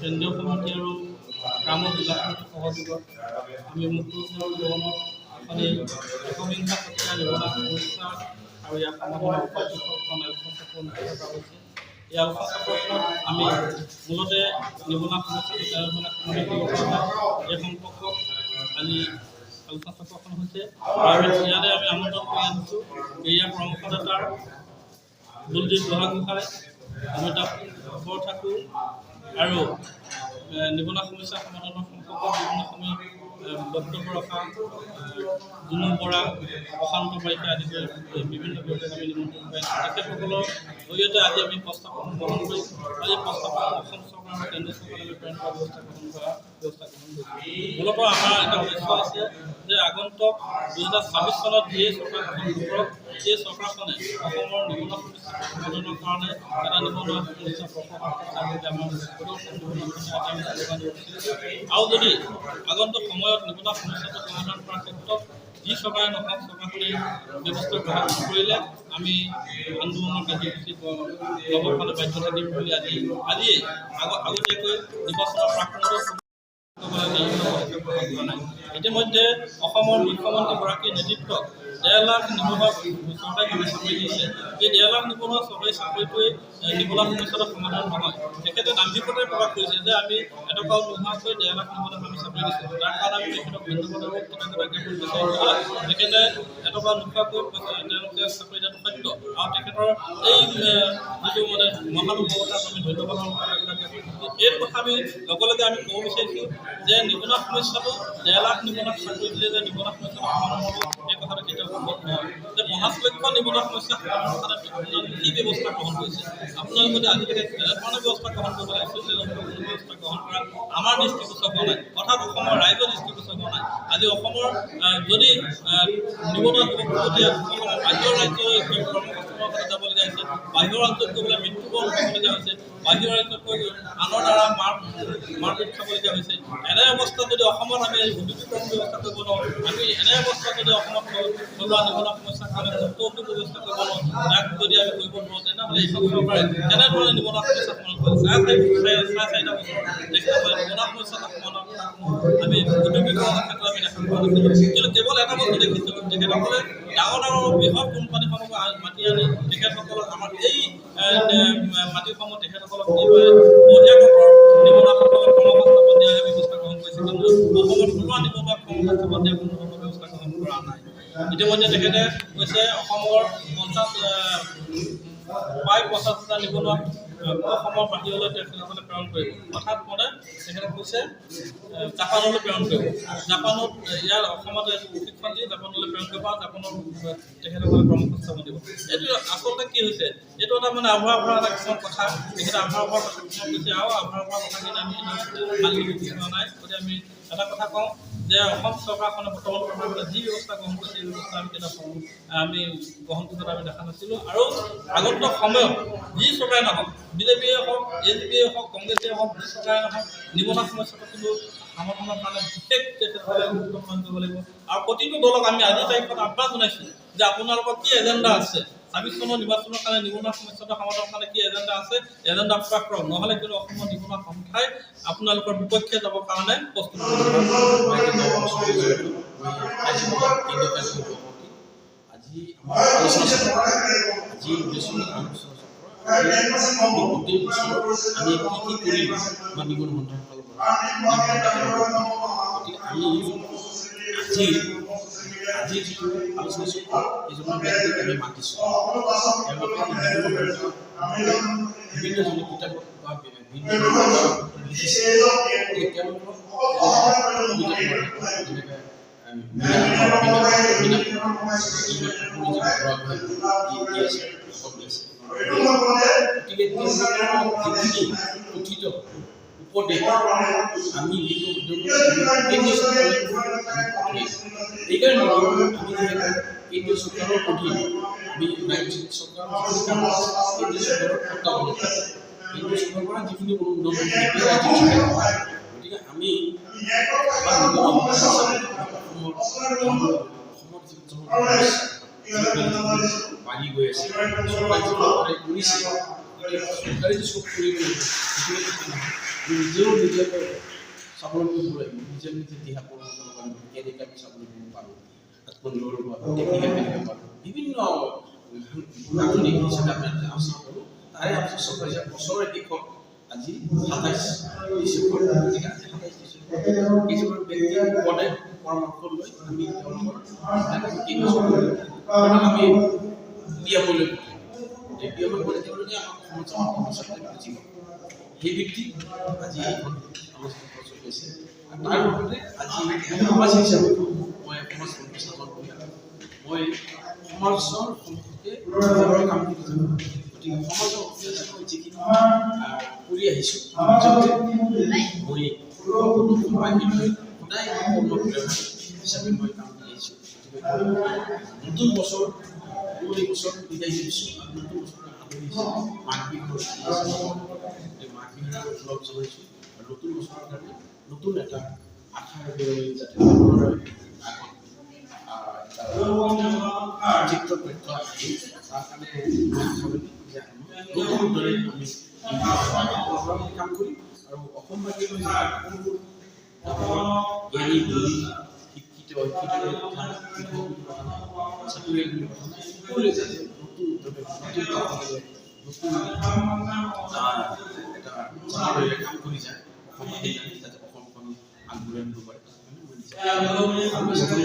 কেন্দ্ৰীয় সমিতি আৰু গ্ৰাম জিলা সমিতিৰ সহযোগত আমি মুখ্যমন্ত্ৰী ভৱনত মানে একবিংশ শতিকা নিবনুৱা সমস্যা আৰু ইয়াৰ সমাধানৰ উপায়খন আলোচনাচক্ৰ অনুষ্ঠিত কৰা হৈছে। এই আলোচনাচক্ৰখনত আমি মূলতে নিবনুৱা সমস্যাটো কেনেধৰণে সমাধান কৰিব পৰা যায় এই সম্পৰ্কত আজি আলোচনাচক্ৰখন হৈছে। ইয়াতে আমি আমন্ত্ৰণ কৰি আনিছোঁ এৰিয়া পৰামৰ্শদাতাৰ বুলজিৎ বুঢ়াগোহাঁই, অমিতাভ বৰঠাকুৰ আৰু নিবনুৱা সমস্যা সমাধানৰ সম্পৰ্কত বিভিন্ন সময়ত বক্তব্য ৰখা জুনু বৰা, প্ৰশান্ত বাৰিষা আদি কৰি বিভিন্ন ব্যক্তিক আমি নিমন্ত্ৰণ কৰি আছোঁ। তেখেতসকলৰ জৰিয়তে আজি আমি প্ৰস্তাৱখন গ্ৰহণ কৰিছোঁ আৰু এই প্ৰস্তাৱখন অসম চৰকাৰ আৰু কেন্দ্ৰ চৰকাৰে প্ৰেৰণ কৰা ব্যৱস্থা গ্ৰহণ কৰিছোঁ। মূলতঃ আমাৰ এটা উদ্দেশ্য আছে যে আগন্তুক 2026 চনত যিয়ে চৰকাৰ গঠন কৰক, সেই চৰকাৰখনে অসমৰ নিবনুৱা সমস্যা সমাধানৰ কাৰণে এটা নিবনুৱা সমস্যা আৰু যদি আগন্তুক সময়ত নিবনুৱা সমস্যাটো সমাধান কৰাৰ ক্ষেত্ৰত যি চৰকাৰে নহওক চৰকাৰখনে ব্যৱস্থা গ্ৰহণ নকৰিলে আমি আন্দোলনৰ কাৰ্যসূচী ল'বৰ কাৰণে বাধ্য থাকিম বুলি আজিয়ে আগতীয়াকৈ নিৰ্বাচনৰ প্ৰাক্মুহূৰ্তত ইতিমধ্যে অসমৰ মুখ্যমন্ত্ৰীগৰাকীৰ নেতৃত্বত 1.5 লাখ নিবনুৱা চৰকাৰী চাকৰি দিছে। এই 1.5 লাখ নিবনুৱা চৰকাৰী চাকৰিটোৱে নিবনুৱা সমস্যাটো সমাধান নহয়। তেখেতে দাম্ভিকতাই প্ৰকাশ কৰিছে যে আমি এটকাও নোহোৱাকৈ 1.5 লাখ নিবনুৱাক আমি চাকৰি দিছোঁ। তাৰ কাৰণে আমি তেখেতক ধন্যবাদ আৰু কৃতজ্ঞতা জ্ঞাপন বিচাৰিছোঁ যে তেখেতে এটকা নোখোৱাকৈ তেওঁলোকে চাকৰি দিয়াটো সত্য আৰু তেখেতৰ এই যিটো মানে মহানুভৱতাক আমি ধন্যবাদ আৰু কৃতজ্ঞতা জ্ঞাপন কৰিছোঁ। এই কথা আমি লগে লগে আমি ক'ব বিচাৰিছোঁ যে নিবনুৱা সমস্যাটো 1.5 লাখ নিবনুৱাক চাকৰি দিলে যে নিবনুৱা সমস্যাটো সমাধান হ'ব এই কথাটো কেতিয়াও সম্ভৱ নহয়। যে 50 লক্ষ নিবনুৱা সমস্যা সমাধানৰ কাৰণে আপোনালোকে কি ব্যৱস্থা গ্ৰহণ কৰিছে? আপোনালোকে যদি আজিলৈকে তেনেধৰণৰ ব্যৱস্থা গ্ৰহণ কৰিব লাগিছিল তেনেধৰণৰ ব্যৱস্থা গ্ৰহণ কৰা আমাৰ দৃষ্টিগোচৰ হোৱা নাই, অৰ্থাৎ অসমৰ ৰাইজৰ দৃষ্টিগোচৰ হোৱা নাই। আজি অসমৰ যদি নিবনুৱা যুৱক যুৱতীয়ে অসমৰ বাহিৰৰ ৰাজ্যলৈ কৰ্মসংস্থাপনৰ কাৰণে যাবলগীয়া হৈছে, বাহিৰৰ ৰাজ্যত গৈ পেলাই মৃত্যুবৰণ কৰিবলগীয়া হৈছে, বাহিৰৰ ৰাজ্যত গৈ আনৰ দ্বাৰা মাৰপিট খাবলগীয়া হৈছে। এনে অৱস্থাত যদি অসমত আমি উদ্যোগীকৰণ ব্যৱস্থা কৰিব নোৱাৰোঁ, আমি এনে অৱস্থাত যদি অসমত থলুৱা নিবনুৱা সমস্যাৰ কাৰণে উদ্যোগ ব্যৱস্থা কৰিব নোৱাৰোঁ, যাক যদি আমি কৰিব নোৱাৰোঁ তেনেহ'লে এইখন চৰকাৰে কেনেধৰণে নিবনুৱা সমস্যা সমাধান কৰিছে? চাৰে 4টা বছৰ তেখেতসকলে নিবনুৱা সমস্যাটো সমাধান আমি উদ্যোগীকৰণৰ ক্ষেত্ৰত আমি দেখা পোৱা নাছিলোঁ। কিন্তু কেৱল এটা বস্তু দেখিছিলোঁ, তেখেতসকলে ডাঙৰ বৃহৎ কোম্পানীসমূহক মাতি আনি তেখেতসকলক আমাৰ এই মাটিসমূহ তেখেতসকলক বহিৰাগত নিবনুৱাসকলক কৰ্মসংস্থাপন দিয়াৰ ব্যৱস্থা গ্ৰহণ কৰিছে। কিন্তু অসমৰ থলুৱা নিবনুৱাক কৰ্মসংস্থাপন দিয়াৰ কোনো ধৰণৰ ব্যৱস্থা গ্ৰহণ কৰা নাই। ইতিমধ্যে তেখেতে কৈছে অসমৰ প্ৰায় 50,000 নিবনুৱাক অসমৰ বাহিৰলৈ তেখেতসকলে প্ৰেৰণ কৰিব। অৰ্থাৎ মানে তেখেতে কৈছে জাপানলৈ প্ৰেৰণ কৰিব। জাপানত ইয়াৰ অসমত প্ৰশিক্ষণ দি জাপানলৈ প্ৰেৰণ কৰিব আৰু জাপানত তেখেতসকলে কৰ্মসংস্থাপন দিব। এইটো আচলতে কি হৈছে? এইটো এটা মানে আভাৰ এটা কিছুমান কথা তেখেতে আভাৰ কথা কিছুমান কৈছে আৰু আভাৰ কথাখিনি আমি মানি ল'ব বিচৰা নাই। গতিকে আমি এটা কথা কওঁ যে অসম চৰকাৰখনে বৰ্তমান সময়ত যি ব্যৱস্থা গ্ৰহণ কৰিছে এই ব্যৱস্থা আমি গ্ৰহণ কৰিবলৈ আমি দেখা নাছিলোঁ। আৰু আগন্তুক সময়ত যি চৰকাৰে নহওক, বিজেপিয়ে হওক, AJP হওক, কংগ্ৰেছে হওক, যি চৰকাৰে নহওক, নিবনুৱা সমস্যাটো কিন্তু সমাধানৰ কাৰণে বিশেষ তেখেতসকলে গুৰুত্ব প্ৰদান কৰিব লাগিব। আৰু প্ৰতিটো দলক আমি আজিৰ তাৰিখত আহ্বান জনাইছোঁ যে আপোনালোকৰ কি এজেণ্ডা আছে, 26 চনৰ নিৰ্বাচনৰ কাৰণে নিবনুৱা সমস্যাটো সমাধানৰ কাৰণে কি এজেণ্ডা আছে, এজেণ্ডা প্ৰকাশ কৰক। নহ'লে কিন্তু অসমৰ নিবনুৱা সন্থাই আপোনালোকৰ বিপক্ষে যাবৰ কাৰণে প্ৰস্তুত আজি গোটেই বছৰ আমি কি কৰিম বা নিবনুৱা সন্থাসকলৰ পৰা গতিকে আমি আজি যিটো আলোচনা চক্ৰ এইজনৰ ব্যক্তিক আমি মাতিছোঁ, তেওঁলোকে বিভিন্ন জনে কিতাপত বা বিভিন্ন লিখিছে। তেওঁলোকক কথিত উপদেশ আমি যিটো এইকাৰণে আমি যিহেতু কেন্দ্ৰীয় চৰকাৰৰ অধীন আমি ৰাজ্যিক চৰকাৰ কেন্দ্ৰীয় চৰকাৰৰ তত্ত্বাৱধানত কেন্দ্ৰীয় চৰকাৰৰ পৰা যিখিনি অনুমোদন গতিকে আমি বাঢ়ি গৈ আছে চৰকাৰে কৰিছে চৰকাৰী চব কৰিব নিজেও নিজকে স্বাৱলম্বী হ'ব লাগিব নিজে দিহা পৰিৱৰ্তন কৰিব কেনেকৈ আমি স্বাৱলম্বী হ'ব পাৰোঁ আত্মনিৰ্ভৰ হ'ব পাৰোঁ কেনেকৈ পাৰোঁ বিভিন্ন নাগৰিক হিচাপে আমি আলোচনা কৰোঁ তাৰে আমি চৰকাৰী বছৰে দিশত আজি ২৭ ডিচেম্বৰ গতিকে আজি ২৭ ডিচেম্বৰ কিছুমান ব্যক্তিৰ পদে পৰামৰ্শ লৈ আমি তেওঁলোকৰ আমি বিয়াবলৈ বিয়াবলৈ তেওঁলোকে আমাক সমাজত বুজিব সেই ভিত্তিত আজি এইখন আলোচনা চলি আছে তাৰ লগতে আজি সমাজ হিচাপে মই সমাজ প্ৰতিষ্ঠাপন কৰি মই সমাজৰ সম্পৰ্কে কাম কৰি থাকোঁ গতিকে সমাজৰ অভিযোগ যিখিনি কৰি আহিছোঁ মই সদায় কৰ্মপ্ৰেৰণা হিচাপে মই কাম কৰি আহিছোঁ নতুন বছৰ পুৰণি বছৰ বিদায় দিছোঁ আৰু নতুন বছৰ আদৰি মাঘ বিহুৰ মাঘ বিহুৰ লগ জনাইছোঁ আৰু নতুন বছৰৰ কাৰণে নতুন এটা আশাৰ যাতে চিত্ৰ তথ্য আহি তাৰ কাৰণে নতুন দৰে আমি কাম কৰিম আৰু অসমবাসীৰ জ্ঞানী গুণী শিক্ষিত চাকৰি সকলোৱে যাতে নতুন এটা চাকৰিৰে কাম কৰি যায় অসমবাসীৰ যাতে অসমখন আগবঢ়াই নিব পাৰে